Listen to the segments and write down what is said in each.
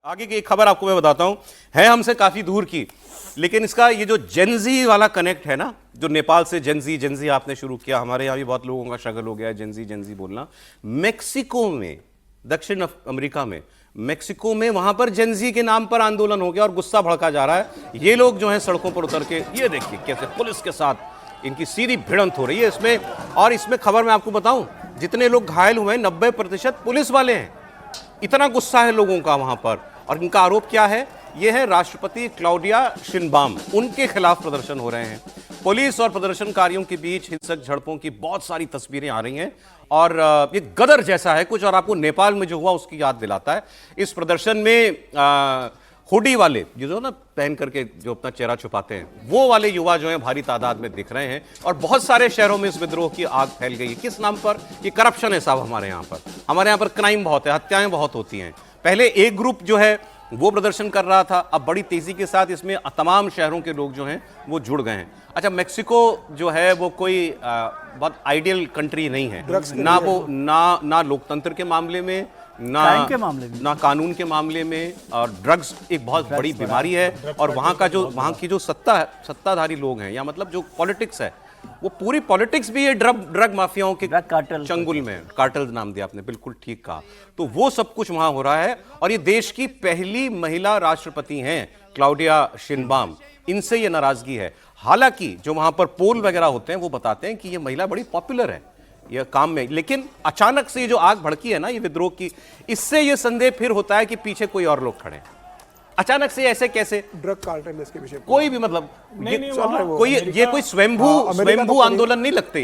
आगे की एक खबर आपको मैं बताता हूं, है हमसे काफी दूर की, लेकिन इसका ये जो जेनजी वाला कनेक्ट है ना, जो नेपाल से जेनजी आपने शुरू किया, हमारे यहां भी बहुत लोगों का शगल हो गया है जेनजी बोलना। मेक्सिको में, दक्षिण अमेरिका में, मेक्सिको में वहां पर जेनजी के नाम पर आंदोलन हो गया और गुस्सा भड़का जा रहा है। ये लोग जो है सड़कों पर उतर के, ये देखिए कैसे पुलिस के साथ इनकी सीधी भिड़ंत हो रही है इसमें। और इसमें खबर मैं आपको बताऊं, जितने लोग घायल हुए हैं 90% पुलिस वाले हैं। इतना गुस्सा है लोगों का वहां पर। और इनका आरोप क्या है? यह है राष्ट्रपति क्लाउडिया शिनबाम, उनके खिलाफ प्रदर्शन हो रहे हैं। पुलिस और प्रदर्शनकारियों के बीच हिंसक झड़पों की बहुत सारी तस्वीरें आ रही हैं और ये गदर जैसा है कुछ, और आपको नेपाल में जो हुआ उसकी याद दिलाता है। इस प्रदर्शन में हुडी वाले जो ना पहन करके जो अपना चेहरा छुपाते हैं, वो वाले युवा जो हैं भारी तादाद में दिख रहे हैं। और बहुत सारे शहरों में इस विद्रोह की आग फैल गई है। किस नाम पर? ये करप्शन है साहब। हमारे यहाँ पर क्राइम बहुत है, हत्याएं बहुत होती हैं। पहले एक ग्रुप जो है वो प्रदर्शन कर रहा था, अब बड़ी तेजी के साथ इसमें तमाम शहरों के लोग जो हैं वो जुड़ गए हैं। अच्छा, मेक्सिको जो है वो कोई बहुत आइडियल कंट्री नहीं है, ना वो ना लोकतंत्र के मामले में, ना कानून के मामले में। और ड्रग्स एक बहुत बड़ी बीमारी है। और वहाँ की जो सत्ताधारी लोग हैं, या मतलब जो पॉलिटिक्स है, वो पूरी पॉलिटिक्स भी ये ड्रग माफियाओं के चंगुल में, कार्टल नाम दिया आपने, बिल्कुल ठीक कहा। तो वो सब कुछ वहां हो रहा है। और ये देश की पहली महिला राष्ट्रपति हैं क्लाउडिया शिनबाम, इनसे ये नाराजगी है। हालांकि जो वहां पर पोल वगैरह होते हैं वो बताते हैं कि ये महिला बड़ी पॉपुलर है ये काम में। लेकिन अचानक से ये जो आग भड़की है ना ये विद्रोह की, इससे ये संदेह फिर होता है कि पीछे कोई और लोग खड़े हैं। अचानक से ऐसे कैसे? ड्रग कार्टेल इसके पीछे कोई भी मतलब ये कोई स्वयंभू आंदोलन नहीं लगते,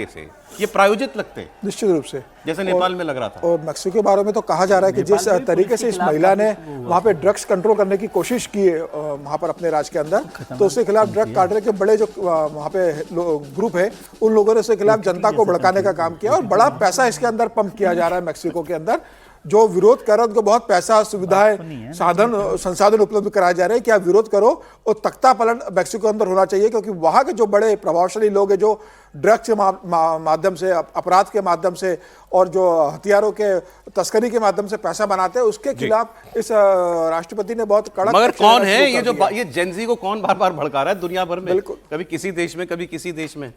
ये प्रायोजित लगते हैं निश्चित रूप से, जैसे नेपाल में लग रहा था। और मेक्सिको के बारे में तो कहा जा रहा है कि जिस तरीके से इस महिला ने वहाँ पे ड्रग्स कंट्रोल करने की कोशिश की है वहाँ पर अपने राज्य के अंदर, तो उसके खिलाफ ड्रग कार्टेल के बड़े जो वहाँ पे ग्रुप है, उन लोगों ने उसके खिलाफ जनता को भड़काने का काम किया। और बड़ा पैसा इसके अंदर पंप किया जा रहा है मेक्सिको के अंदर। जो विरोध कर रहे हैं उनको बहुत पैसा, सुविधाएं, संसाधन उपलब्ध कराए जा रहे हैं। क्या विरोध करो और तख्ता पलट मेक्सिको के अंदर होना चाहिए, क्योंकि वहां के जो बड़े प्रभावशाली लोग हैं, जो ड्रग्स के माध्यम से, अपराध के माध्यम से और जो हथियारों के तस्करी के माध्यम से पैसा बनाते हैं, उसके खिलाफ इस राष्ट्रपति ने बहुत कड़क। मगर कौन है ये जेनजी को कौन बार बार भड़का रहा है दुनिया भर में? कभी किसी देश में, कभी किसी देश में।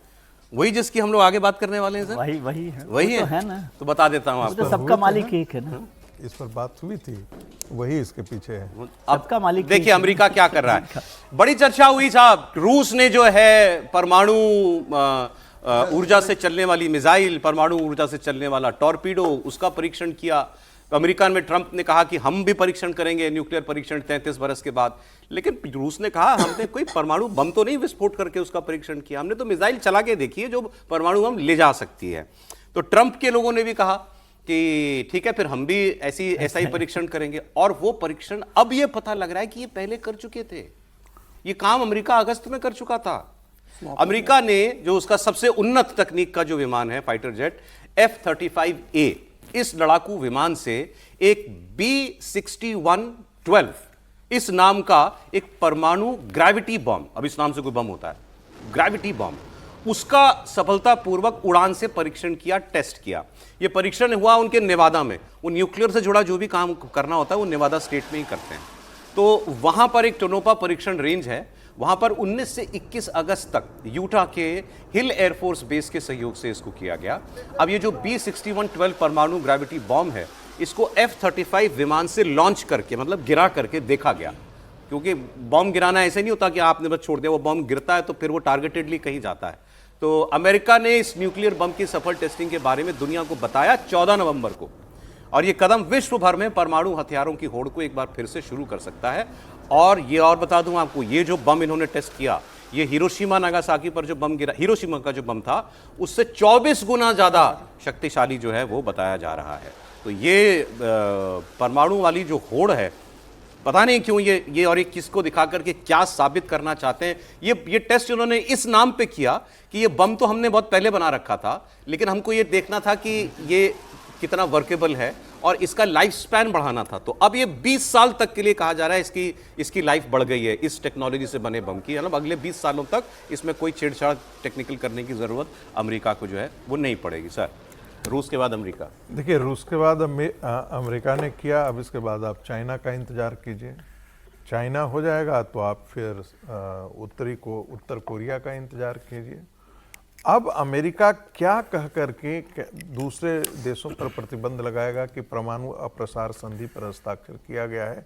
वही जिसकी हम लोग आगे बात करने वाले हैं सर, वही है ना। तो बता देता हूँ आपको, सबका मालिक एक है ना। इस पर बात हुई थी, वही इसके पीछे है। सबका मालिक देखिए अमेरिका क्या कर रहा है। बड़ी चर्चा हुई साहब, रूस ने जो है परमाणु ऊर्जा से चलने वाली मिसाइल, परमाणु ऊर्जा से चलने वाला टॉर्पीडो, उसका परीक्षण किया। अमेरिका में ट्रंप ने कहा कि हम भी परीक्षण करेंगे, न्यूक्लियर परीक्षण 33 बरस के बाद। लेकिन रूस ने कहा हमने कोई परमाणु बम तो नहीं विस्फोट करके उसका परीक्षण किया, हमने तो मिसाइल चला के देखी है जो परमाणु बम ले जा सकती है। तो ट्रंप के लोगों ने भी कहा कि ठीक है, फिर हम भी ऐसा ही परीक्षण करेंगे। और वो परीक्षण अब ये पता लग रहा है कि ये पहले कर चुके थे। ये काम अमेरिका अगस्त में कर चुका था। अमेरिका ने जो उसका सबसे उन्नत तकनीक का जो विमान है, फाइटर जेट F-35A, इस लड़ाकू विमान से एक B-61-12 इस नाम का एक परमाणु ग्रेविटी बम, अब इस नाम से कोई बम होता है, ग्रेविटी बम, उसका सफलतापूर्वक उड़ान से परीक्षण किया, टेस्ट किया। यह परीक्षण हुआ उनके नेवादा में। वो न्यूक्लियर से जुड़ा जो भी काम करना होता है वो नेवादा स्टेट में ही करते हैं। तो वहां पर एक टोनोपा परीक्षण रेंज है, वहां पर 19 से 21 अगस्त तक यूटा के हिल एयरफोर्स बेस के सहयोग से इसको किया गया। अब ये जो B-61-12 परमाणु ग्रेविटी बॉम्ब है, इसको F-35 विमान से लॉन्च करके, मतलब गिरा करके देखा गया। क्योंकि बॉम्ब गिराना ऐसे नहीं होता कि आपने बस छोड़ दिया, वो बॉम्ब गिरता है तो फिर वो टारगेटेडली कहीं जाता है। तो अमेरिका ने इस न्यूक्लियर बम की सफल टेस्टिंग के बारे में दुनिया को बताया 14 नवंबर को। और ये कदम विश्व भर में परमाणु हथियारों की होड़ को एक बार फिर से शुरू कर सकता है। और ये और बता दूं आपको, ये जो बम इन्होंने टेस्ट किया, ये हिरोशिमा नागासाकी पर जो बम गिरा, हिरोशिमा का जो बम था, उससे 24 गुना ज्यादा शक्तिशाली जो है वो बताया जा रहा है। तो ये परमाणु वाली जो होड़ है, पता नहीं क्यों ये और ये किसको दिखा करके क्या साबित करना चाहते हैं। ये टेस्ट उन्होंने इस नाम पे किया कि ये बम तो हमने बहुत पहले बना रखा था, लेकिन हमको ये देखना था कि ये कितना वर्केबल है और इसका लाइफ स्पैन बढ़ाना था। तो अब ये 20 साल तक के लिए कहा जा रहा है इसकी लाइफ बढ़ गई है इस टेक्नोलॉजी से बने बम की। मतलब अगले 20 सालों तक इसमें कोई छेड़छाड़ टेक्निकल करने की जरूरत अमेरिका को जो है वो नहीं पड़ेगी सर। रूस के बाद अमेरिका। देखिए, रूस के बाद अमेरिका ने किया, अब इसके बाद आप चाइना का इंतजार कीजिए। चाइना हो जाएगा तो आप फिर उत्तर कोरिया का इंतजार कीजिए। अब अमेरिका क्या कह करके दूसरे देशों पर प्रतिबंध लगाएगा कि परमाणु अप्रसार संधि पर हस्ताक्षर किया गया है,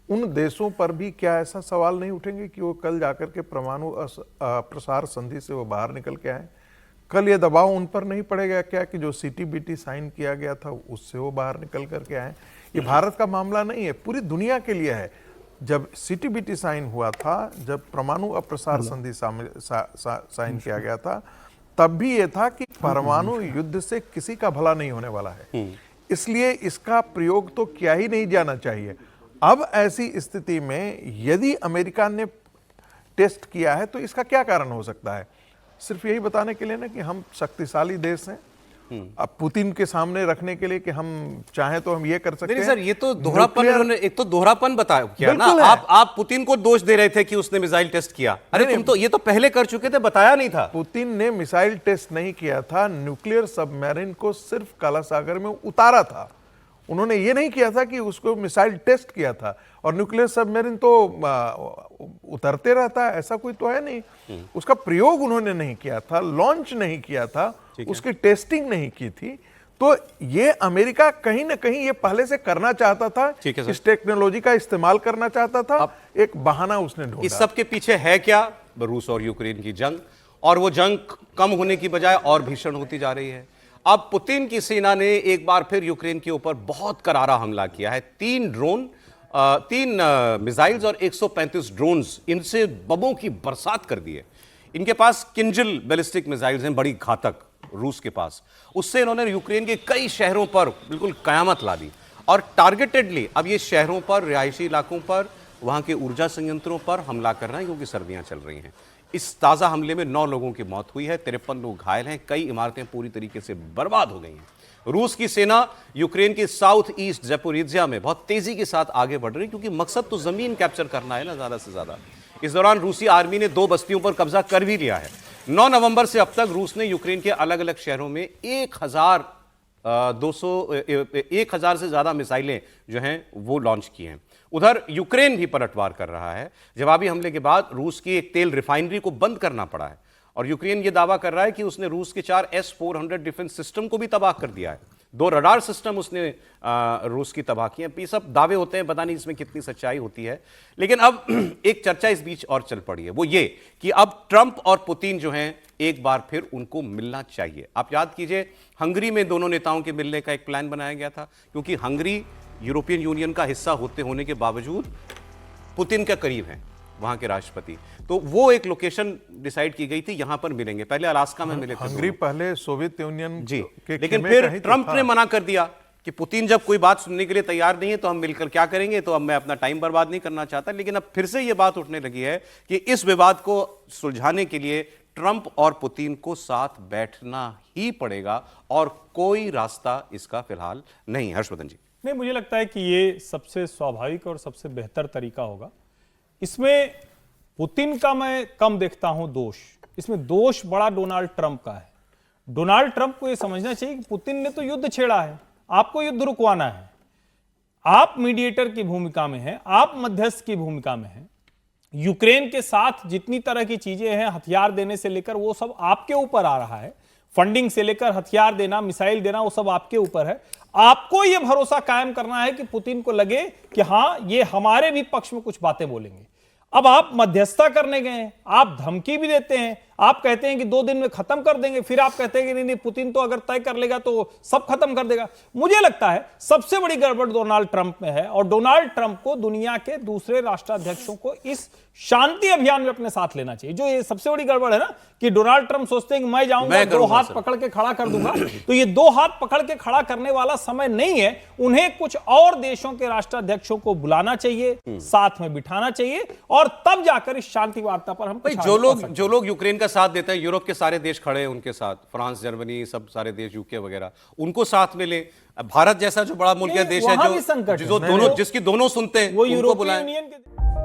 उन देशों पर भी क्या ऐसा सवाल नहीं उठेंगे कि वो कल जाकर के परमाणु अप्रसार संधि से वो बाहर निकल के आए? कल ये दबाव उन पर नहीं पड़ेगा क्या कि जो CTBT साइन किया गया था उससे वो बाहर निकल करके आए? ये भारत का मामला नहीं है, पूरी दुनिया के लिए है। जब CTBT साइन हुआ था, जब परमाणु अप्रसार संधि साइन किया गया था, तब भी ये था कि परमाणु युद्ध से किसी का भला नहीं होने वाला है, इसलिए इसका प्रयोग तो किया ही नहीं जाना चाहिए। अब ऐसी स्थिति में यदि अमेरिका ने टेस्ट किया है तो इसका क्या कारण हो सकता है? सिर्फ यही बताने के लिए ना कि हम शक्तिशाली देश हैं, अब पुतिन के सामने रखने के लिए कि हम चाहें तो हम ये कर सकते हैं। सर, ये तो दोहरापन, उन्होंने एक तो दोहरापन बताया किया ना। आप पुतिन को दोष दे रहे थे कि उसने मिसाइल टेस्ट किया। अरे तुम तो ये तो पहले कर चुके थे, बताया नहीं था। पुतिन ने मिसाइल टेस्ट नहीं किया था, न्यूक्लियर सबमरीन को सिर्फ काला सागर में उतारा था। उन्होंने ये नहीं किया था कि उसको मिसाइल टेस्ट किया था। और न्यूक्लियर सबमरीन तो उतरते रहता है, ऐसा कोई तो है नहीं। उसका प्रयोग उन्होंने नहीं किया था, लॉन्च नहीं किया था, उसकी टेस्टिंग नहीं की थी। तो ये अमेरिका कहीं ना कहीं ये पहले से करना चाहता था, इस टेक्नोलॉजी का इस्तेमाल करना चाहता था, एक बहाना उसने ढूंढा। इस सब के पीछे है क्या? रूस और यूक्रेन की जंग, और वो जंग कम होने की बजाय और भीषण होती जा रही है। अब पुतिन की सेना ने एक बार फिर यूक्रेन के ऊपर बहुत करारा हमला किया है। 3 मिसाइल्स और 135 ड्रोन्स, इनसे बमों की बरसात कर दी है। इनके पास किंजल बैलिस्टिक मिसाइल्स हैं, बड़ी घातक, रूस के पास। उससे इन्होंने यूक्रेन के कई शहरों पर बिल्कुल कयामत ला दी। और टारगेटेडली अब ये शहरों पर, रिहायशी इलाकों पर, वहां के ऊर्जा संयंत्रों पर हमला कर रहे हैं, क्योंकि सर्दियां चल रही हैं। इस ताज़ा हमले में 9 लोगों की मौत हुई है, 53 लोग घायल हैं, कई इमारतें पूरी तरीके से बर्बाद हो गई हैं। रूस की सेना यूक्रेन के साउथ ईस्ट ज़ैपोरिज्जिया में बहुत तेजी के साथ आगे बढ़ रही, क्योंकि मकसद तो जमीन कैप्चर करना है ना ज़्यादा से ज़्यादा। इस दौरान रूसी आर्मी ने 2 बस्तियों पर कब्जा कर भी लिया है। 9 नवंबर से अब तक रूस ने यूक्रेन के अलग अलग शहरों में 1000 से ज्यादा मिसाइलें जो हैं वो लॉन्च की हैं। उधर यूक्रेन भी पलटवार कर रहा है। जवाबी हमले के बाद रूस की एक तेल रिफाइनरी को बंद करना पड़ा है, और यूक्रेन ये दावा कर रहा है कि उसने रूस के 4 S-400 डिफेंस सिस्टम को भी तबाह कर दिया है। 2 रडार सिस्टम उसने रूस की तबाह किए हैं। ये सब दावे होते हैं, पता नहीं इसमें कितनी सच्चाई होती है। लेकिन अब एक चर्चा इस बीच और चल पड़ी है, वो ये कि अब ट्रंप और पुतिन जो हैं एक बार फिर उनको मिलना चाहिए। आप याद कीजिए, हंगरी में दोनों नेताओं के मिलने का एक प्लान बनाया गया था, क्योंकि हंगरी यूरोपियन यूनियन का हिस्सा होने के बावजूद पुतिन के करीब हैं वहां के राष्ट्रपति। तो वो एक लोकेशन डिसाइड की गई थी, यहां पर मिलेंगे। पहले अलास्का में मिले थे हंगरी, पहले सोवियत यूनियन जी, लेकिन फिर ट्रंप ने मना कर दिया कि पुतिन जब कोई बात सुनने के लिए तैयार नहीं है तो हम मिलकर क्या करेंगे, तो अब मैं अपना टाइम बर्बाद नहीं करना चाहता। लेकिन अब फिर से ये बात उठने लगी है कि इस विवाद को सुलझाने के लिए ट्रंप और पुतिन को साथ बैठना ही पड़ेगा, और कोई रास्ता इसका फिलहाल नहीं। हर्षवर्धन जी। नहीं, मुझे लगता है कि ये सबसे स्वाभाविक और सबसे बेहतर तरीका होगा। इसमें पुतिन का मैं कम देखता हूं दोष, इसमें दोष बड़ा डोनाल्ड ट्रंप का है। डोनाल्ड ट्रंप को यह समझना चाहिए कि पुतिन ने तो युद्ध छेड़ा है, आपको युद्ध रुकवाना है। आप मीडिएटर की भूमिका में हैं, आप मध्यस्थ की भूमिका में हैं। यूक्रेन के साथ जितनी तरह की चीजें हैं, हथियार देने से लेकर, वो सब आपके ऊपर आ रहा है। फंडिंग से लेकर हथियार देना, मिसाइल देना, वो सब आपके ऊपर है। आपको यह भरोसा कायम करना है कि पुतिन को लगे कि हां, ये हमारे भी पक्ष में कुछ बातें बोलेंगे। अब आप मध्यस्थता करने गए हैं, आप धमकी भी देते हैं, आप कहते हैं कि 2 दिन में खत्म कर देंगे, फिर आप कहते हैं कि नहीं, पुतिन तो अगर तय कर लेगा तो सब खत्म कर देगा। मुझे लगता है सबसे बड़ी गड़बड़ डोनाल्ड ट्रंप में है, और डोनाल्ड ट्रंप को दुनिया के दूसरे राष्ट्राध्यक्षों को इस शांति अभियान में अपने साथ लेना चाहिए। जो ये सबसे बड़ी गड़बड़ है ना, कि डोनाल्ड ट्रंप सोचते हैं कि मैं जाऊंगा 2 हाथ पकड़ के खड़ा कर दूंगा, तो ये 2 हाथ पकड़ के खड़ा करने वाला समय नहीं है। उन्हें कुछ और देशों के राष्ट्राध्यक्षों को बुलाना चाहिए, साथ में बिठाना चाहिए, और तब जाकर इस शांति वार्ता पर हम जो लोग यूक्रेन का साथ देते हैं, यूरोप के सारे देश खड़े हैं उनके साथ, फ्रांस, जर्मनी, सब सारे देश, यूके वगैरह, उनको साथ में ले। भारत जैसा जो बड़ा मुल्क है, देश है, जो जिसकी दोनों सुनते हैं, वो उनको यूरोपियन बुलाएं। यूनियन के